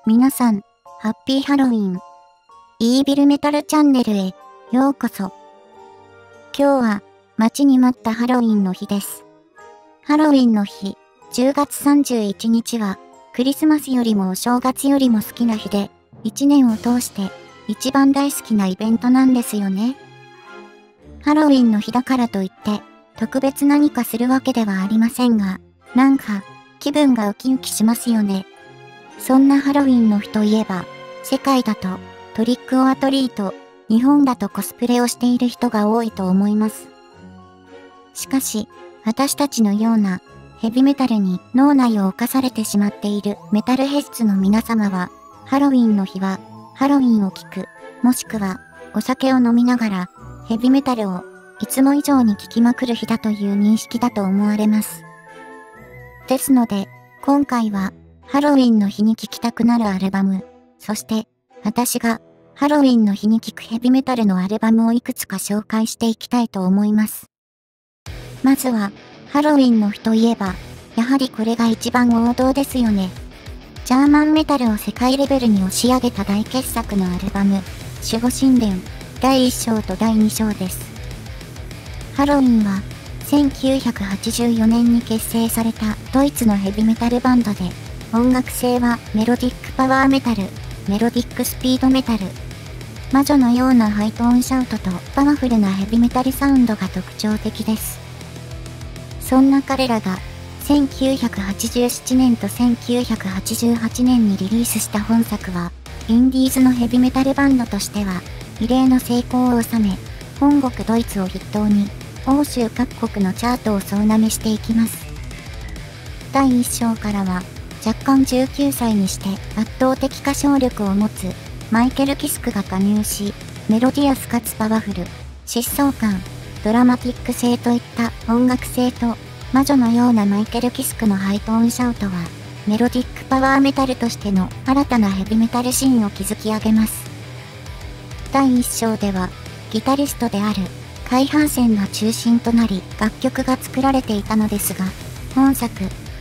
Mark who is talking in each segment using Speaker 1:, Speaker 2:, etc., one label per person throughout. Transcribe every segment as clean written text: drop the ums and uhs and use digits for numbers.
Speaker 1: 皆さん、ハッピーハロウィン。イービルメタルチャンネルへようこそ。今日は待ちに待ったハロウィンの日です。ハロウィンの日、10月31日はクリスマスよりもお正月よりも好きな日で、1年を通して一番大好きなイベントなんですよね。ハロウィンの日だからといって特別何かするわけではありませんが、なんか気分がウキウキしますよね。そんなハロウィンの日といえば、世界だとトリックオアトリート、日本だとコスプレをしている人が多いと思います。しかし、私たちのようなヘビメタルに脳内を侵されてしまっているメタルヘッズの皆様は、ハロウィンの日はハロウィンを聴く、もしくはお酒を飲みながらヘビメタルをいつも以上に聴きまくる日だという認識だと思われます。ですので、今回はハロウィンの日に聴きたくなるアルバム、そして私がハロウィンの日に聴くヘビメタルのアルバムをいくつか紹介していきたいと思います。まずは、ハロウィンの日といえば、やはりこれが一番王道ですよね。ジャーマンメタルを世界レベルに押し上げた大傑作のアルバム、守護神殿、第1章と第2章です。ハロウィンは、1984年に結成されたドイツのヘビメタルバンドで、音楽性はメロディックパワーメタル、メロディックスピードメタル。魔女のようなハイトーンシャウトとパワフルなヘビメタルサウンドが特徴的です。そんな彼らが1987年と1988年にリリースした本作は、インディーズのヘビメタルバンドとしては異例の成功を収め、本国ドイツを筆頭に欧州各国のチャートを総なめしていきます。第1章からは、若干19歳にして圧倒的歌唱力を持つマイケル・キスクが加入し、メロディアスかつパワフル、疾走感、ドラマティック性といった音楽性と魔女のようなマイケル・キスクのハイトーンシャウトはメロディックパワーメタルとしての新たなヘビメタルシーンを築き上げます。第1章ではギタリストであるカイ・ハンセンが中心となり楽曲が作られていたのですが、本作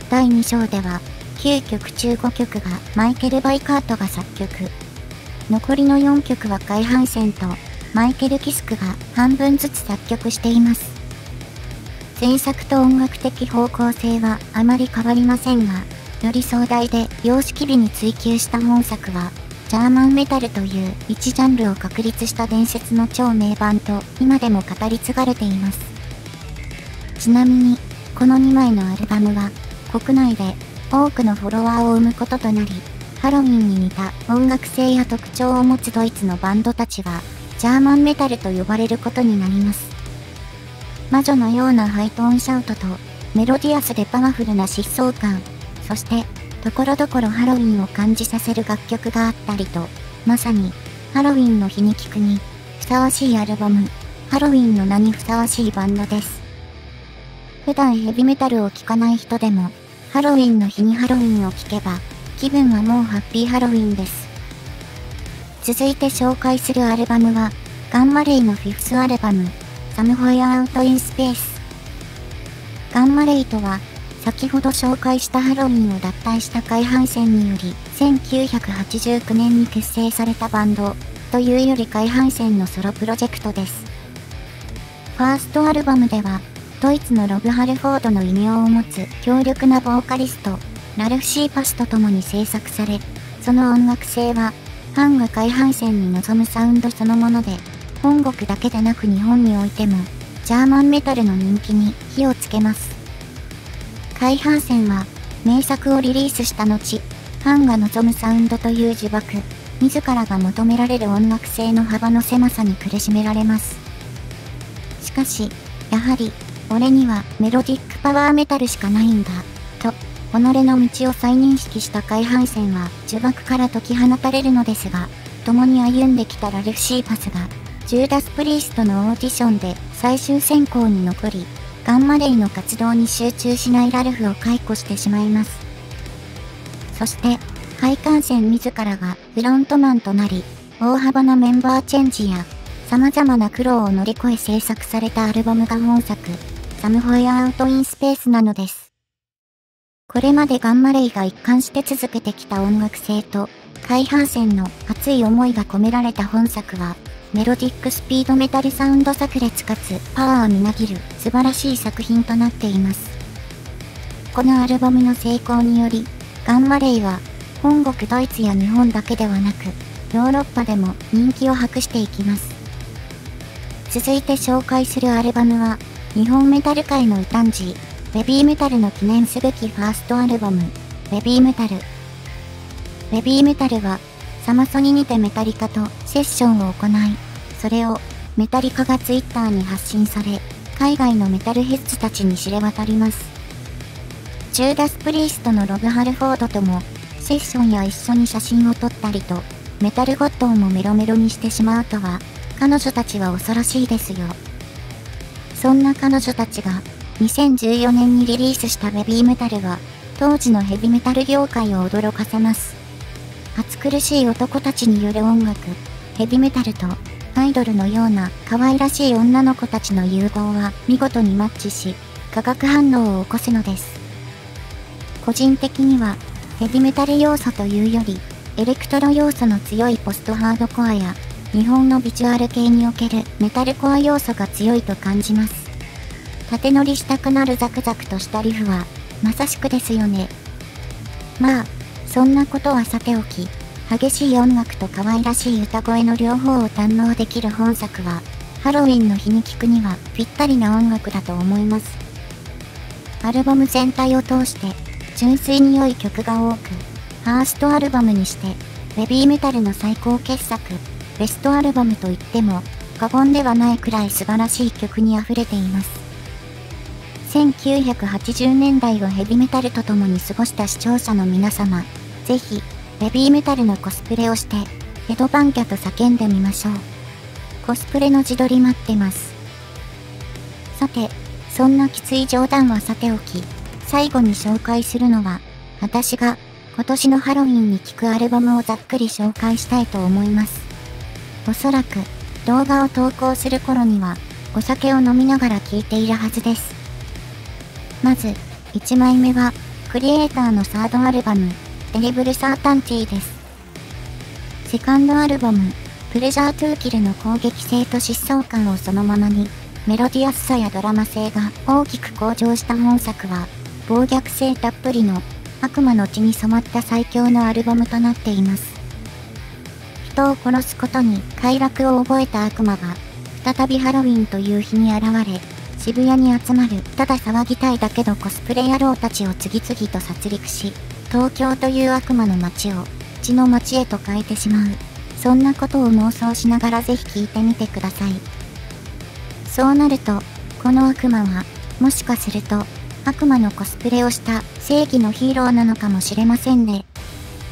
Speaker 1: 第2章では9曲中5曲がマイケル・バイカートが作曲。残りの4曲はカイ・ハンセンとマイケル・キスクが半分ずつ作曲しています。前作と音楽的方向性はあまり変わりませんが、より壮大で様式美に追求した本作は、ジャーマンメタルという一ジャンルを確立した伝説の超名盤と今でも語り継がれています。ちなみに、この2枚のアルバムは、国内で多くのフォロワーを生むこととなり、ハロウィンに似た音楽性や特徴を持つドイツのバンドたちは、ジャーマンメタルと呼ばれることになります。魔女のようなハイトーンシャウトと、メロディアスでパワフルな疾走感、そして、ところどころハロウィンを感じさせる楽曲があったりと、まさに、ハロウィンの日に聴くに、ふさわしいアルバム、ハロウィンの名にふさわしいバンドです。普段ヘビメタルを聴かない人でも、ハロウィンの日にハロウィンを聴けば、気分はもうハッピーハロウィンです。続いて紹介するアルバムは、ガンマレイのフィフスアルバム、Somewhere Out in Space。ガンマレイとは、先ほど紹介したハロウィンを脱退したカイ・ハンセンにより、1989年に結成されたバンド、というよりカイ・ハンセンのソロプロジェクトです。ファーストアルバムでは、ドイツのロブ・ハルフォードの異名を持つ強力なボーカリスト、ラルフ・シーパスと共に制作され、その音楽性は、ファンがカイ・ハンセンに望むサウンドそのもので、本国だけでなく日本においても、ジャーマンメタルの人気に火をつけます。カイ・ハンセンは、名作をリリースした後、ファンが望むサウンドという呪縛、自らが求められる音楽性の幅の狭さに苦しめられます。しかし、やはり、俺にはメロディックパワーメタルしかないんだ、と、己の道を再認識したカイ・ハンセンは呪縛から解き放たれるのですが、共に歩んできたラルフ・シーパスが、ジューダス・プリーストのオーディションで最終選考に残り、ガンマレイの活動に集中しないラルフを解雇してしまいます。そして、カイ・ハンセン自らがフロントマンとなり、大幅なメンバーチェンジや、様々な苦労を乗り越え制作されたアルバムが本作、Somewhere Out in Spaceなのです。これまでガンマレイが一貫して続けてきた音楽性と、海浜線の熱い思いが込められた本作は、メロディックスピードメタルサウンド炸裂かつパワーみなぎる素晴らしい作品となっています。このアルバムの成功により、ガンマレイは本国ドイツや日本だけではなく、ヨーロッパでも人気を博していきます。続いて紹介するアルバムは、日本メタル界の異端児、ベビーメタルの記念すべきファーストアルバム、ベビーメタル。ベビーメタルは、サマソニにてメタリカとセッションを行い、それをメタリカがツイッターに発信され、海外のメタルヘッズたちに知れ渡ります。ジューダス・プリーストのロブ・ハルフォードとも、セッションや一緒に写真を撮ったりと、メタルゴッドをもメロメロにしてしまうとは、彼女たちは恐ろしいですよ。そんな彼女たちが、2014年にリリースしたベビーメタルは、当時のヘビメタル業界を驚かせます。暑苦しい男たちによる音楽、ヘビメタルと、アイドルのような可愛らしい女の子たちの融合は見事にマッチし、化学反応を起こすのです。個人的には、ヘビメタル要素というより、エレクトロ要素の強いポストハードコアや、日本のビジュアル系におけるメタルコア要素が強いと感じます。縦乗りしたくなるザクザクとしたリフは、まさしくですよね。まあ、そんなことはさておき、激しい音楽と可愛らしい歌声の両方を堪能できる本作は、ハロウィンの日に聴くにはぴったりな音楽だと思います。アルバム全体を通して、純粋に良い曲が多く、ファーストアルバムにして、ベビーメタルの最高傑作、ベストアルバムと言っても過言ではないくらい素晴らしい曲に溢れています。1980年代をヘビメタルと共に過ごした視聴者の皆様、ぜひ、ベビーメタルのコスプレをして、ヘドバンキャと叫んでみましょう。コスプレの自撮り待ってます。さて、そんなきつい冗談はさておき、最後に紹介するのは、私が今年のハロウィンに聴くアルバムをざっくり紹介したいと思います。おそらく、動画を投稿する頃には、お酒を飲みながら聴いているはずです。まず、1枚目は、クリエイターのサードアルバム、テリブル・サータンティです。セカンドアルバム、プレジャー・トゥー・キルの攻撃性と疾走感をそのままに、メロディアスさやドラマ性が大きく向上した本作は、暴虐性たっぷりの悪魔の血に染まった最強のアルバムとなっています。人を殺すことに快楽を覚えた悪魔が、再びハロウィンという日に現れ、渋谷に集まるただ騒ぎたいだけのコスプレ野郎たちを次々と殺戮し、東京という悪魔の街を血の街へと変えてしまう。そんなことを妄想しながらぜひ聞いてみてください。そうなると、この悪魔は、もしかすると、悪魔のコスプレをした正義のヒーローなのかもしれませんね。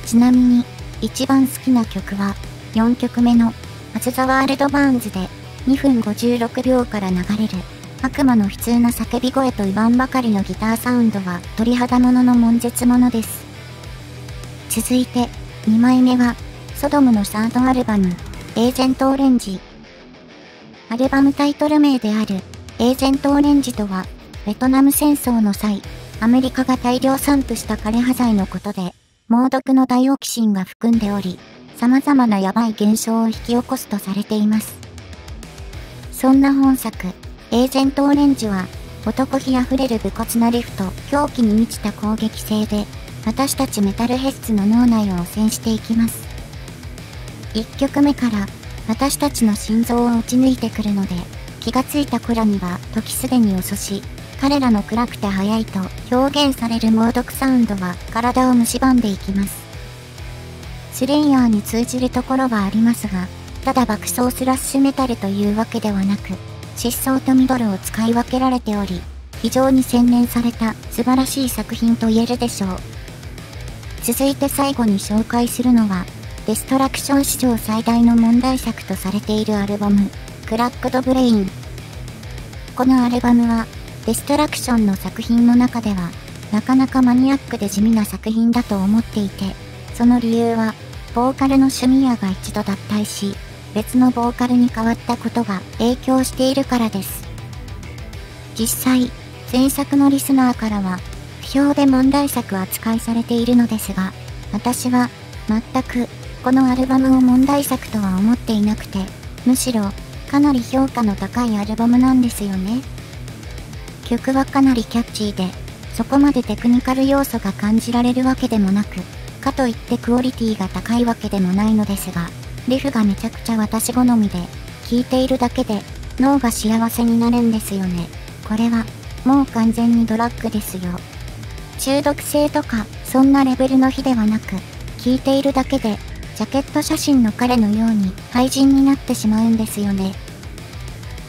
Speaker 1: ちなみに、一番好きな曲は、4曲目の、As the World Burnsで、2分56秒から流れる、悪魔の悲痛な叫び声と言わんばかりのギターサウンドは鳥肌ものの悶絶ものです。続いて、2枚目は、ソドムのサードアルバム、エージェント・オレンジ。アルバムタイトル名である、エージェント・オレンジとは、ベトナム戦争の際、アメリカが大量散布した枯葉剤のことで、猛毒のダイオキシンが含んでおり、様々なヤバい現象を引き起こすとされています。そんな本作、エージェント・オレンジは、男気あふれる武骨なリフと狂気に満ちた攻撃性で、私たちメタルヘッズの脳内を汚染していきます。1曲目から、私たちの心臓を打ち抜いてくるので、気がついた頃には時すでに遅し、彼らの暗くて速いと表現される猛毒サウンドは体を蝕んでいきます。スレイヤーに通じるところはありますが、ただ爆走スラッシュメタルというわけではなく、疾走とミドルを使い分けられており、非常に洗練された素晴らしい作品と言えるでしょう。続いて最後に紹介するのは、デストラクション史上最大の問題作とされているアルバム、クラックドブレイン。このアルバムは、デストラクションの作品の中では、なかなかマニアックで地味な作品だと思っていて、その理由は、ボーカルのシュミヤが一度脱退し、別のボーカルに変わったことが影響しているからです。実際、前作のリスナーからは、不評で問題作扱いされているのですが、私は、全くこのアルバムを問題作とは思っていなくて、むしろ、かなり評価の高いアルバムなんですよね。曲はかなりキャッチーで、そこまでテクニカル要素が感じられるわけでもなく、かといってクオリティが高いわけでもないのですが、リフがめちゃくちゃ私好みで、聴いているだけで脳が幸せになるんですよね。これは、もう完全にドラッグですよ。中毒性とか、そんなレベルの日ではなく、聴いているだけで、ジャケット写真の彼のように廃人になってしまうんですよね。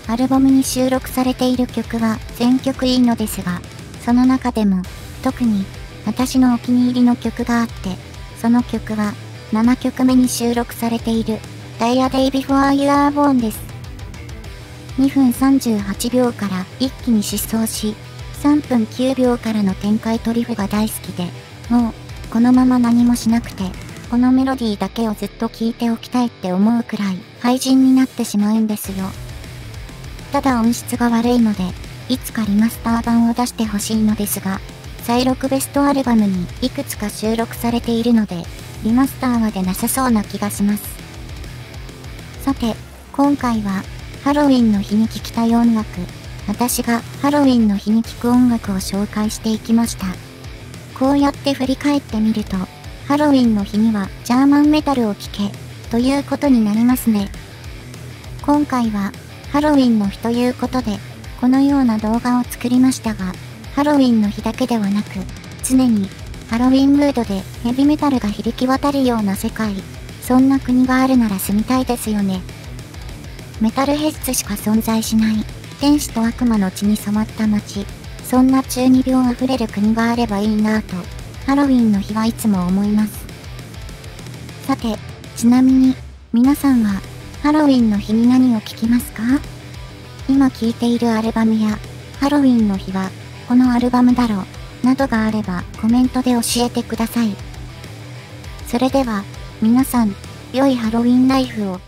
Speaker 1: アルバムに収録されている曲は全曲いいのですが、その中でも、特に私のお気に入りの曲があって、その曲は7曲目に収録されている Die a Day Before You Are Born です。2分38秒から一気に疾走し、3分9秒からの展開とリフが大好きで、もうこのまま何もしなくて、このメロディーだけをずっと聴いておきたいって思うくらい廃人になってしまうんですよ。ただ音質が悪いので、いつかリマスター版を出してほしいのですが、再録ベストアルバムにいくつか収録されているので、リマスターは出なさそうな気がします。さて、今回は、ハロウィンの日に聴きたい音楽、私がハロウィンの日に聴く音楽を紹介していきました。こうやって振り返ってみると、ハロウィンの日にはジャーマンメタルを聴け、ということになりますね。今回は、ハロウィンの日ということで、このような動画を作りましたが、ハロウィンの日だけではなく、常にハロウィンムードでヘビメタルが響き渡るような世界、そんな国があるなら住みたいですよね。メタルヘッズしか存在しない、天使と悪魔の血に染まった街、そんな中二病あふれる国があればいいなぁと、ハロウィンの日はいつも思います。さて、ちなみに、皆さんは、ハロウィンの日に何を聴きますか？今聴いているアルバムや、ハロウィンの日は、このアルバムだろう、などがあればコメントで教えてください。それでは、皆さん、良いハロウィンライフを。